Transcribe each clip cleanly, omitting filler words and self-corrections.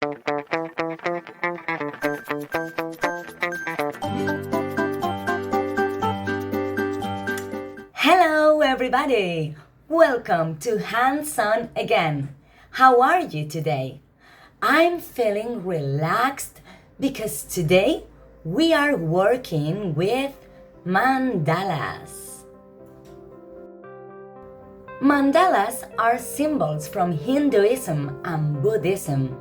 Hello everybody! Welcome to Hands-On again. How are you today? I'm feeling relaxed because today we are working with mandalas. Mandalas are symbols from Hinduism and Buddhism.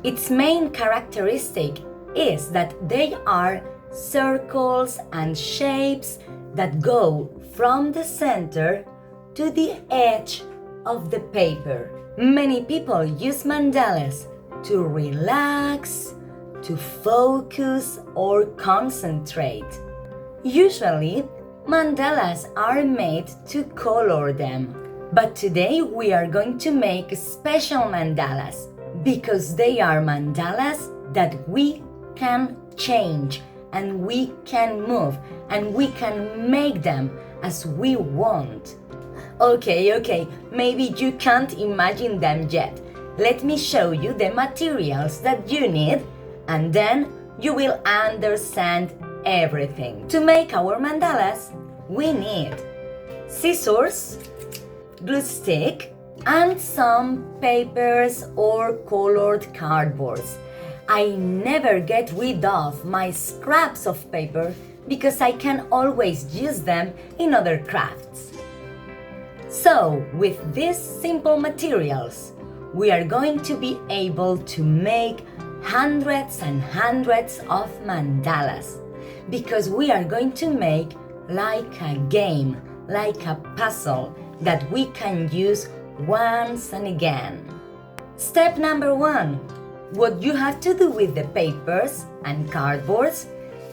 Its main characteristic is that they are circles and shapes that go from the center to the edge of the paper. Many people use mandalas to relax, to focus, or concentrate. Usually, mandalas are made to color them, but today we are going to make special mandalas because they are mandalas that we can change and we can move and we can make them as we want. Okay, maybe you can't imagine them yet. Let me show you the materials that you need and then you will understand everything. To make our mandalas, we need scissors, glue stick, and some papers or colored cardboards. I never get rid of my scraps of paper because I can always use them in other crafts. So, with these simple materials, we are going to be able to make hundreds and hundreds of mandalas because we are going to make like a game, like a puzzle that we can use once and again. Step number 1. What you have to do with the papers and cardboards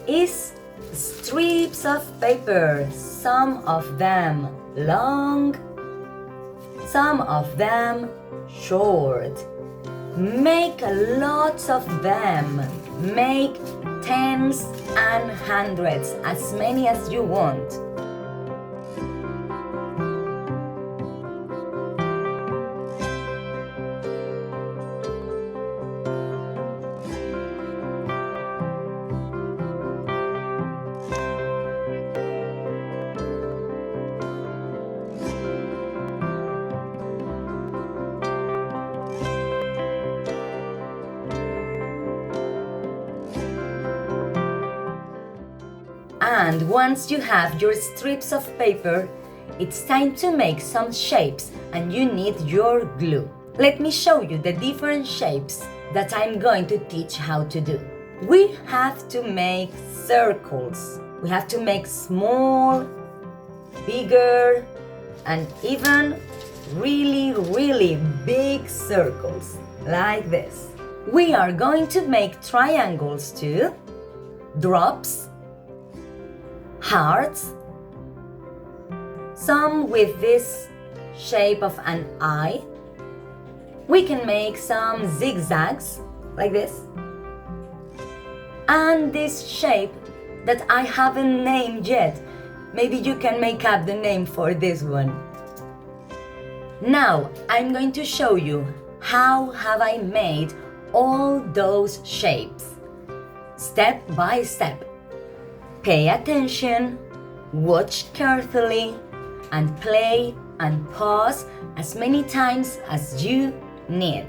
is strips of paper, some of them long, some of them short. Make lots of them. Make tens and hundreds, as many as you want. And once you have your strips of paper, it's time to make some shapes and you need your glue. Let me show you the different shapes that I'm going to teach how to do. We have to make circles. We have to make small, bigger, and even really big circles, like this. We are going to make triangles too, drops, hearts, some with this shape of an eye. We can make some zigzags, like this. And this shape that I haven't named yet. Maybe you can make up the name for this one. Now, I'm going to show you how have I made all those shapes. Step by step. Pay attention, watch carefully, and play and pause as many times as you need.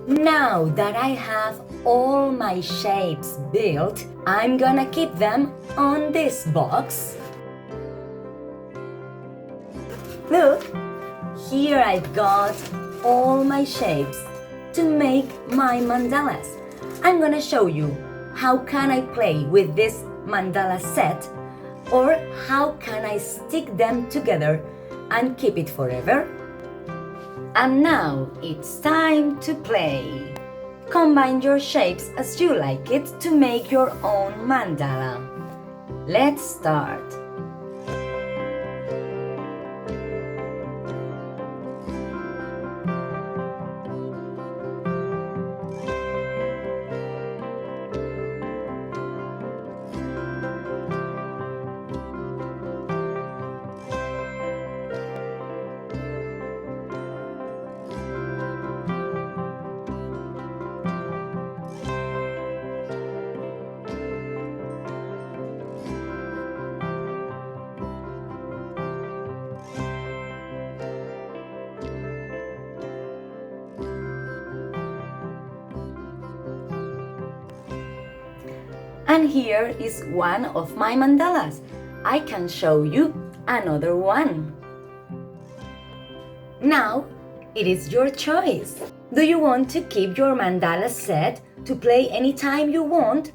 Now that I have all my shapes built, I'm gonna keep them on this box. Look, here I've got all my shapes to make my mandalas. I'm gonna show you how can I play with this mandala set, or how can I stick them together and keep it forever. And now it's time to play. Combine your shapes as you like it to make your own mandala. Let's start. And here is one of my mandalas. I can show you another one. Now, it is your choice. Do you want to keep your mandala set to play anytime you want?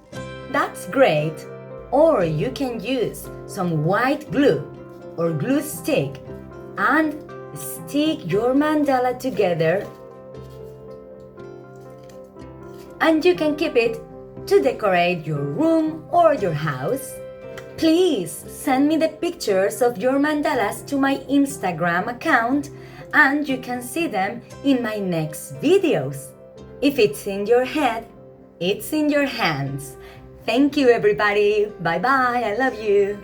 That's great. Or you can use some white glue or glue stick and stick your mandala together. And you can keep it to decorate your room or your house. Please send me the pictures of your mandalas to my Instagram account and you can see them in my next videos. If it's in your head, it's in your hands. Thank you everybody. Bye bye. I love you.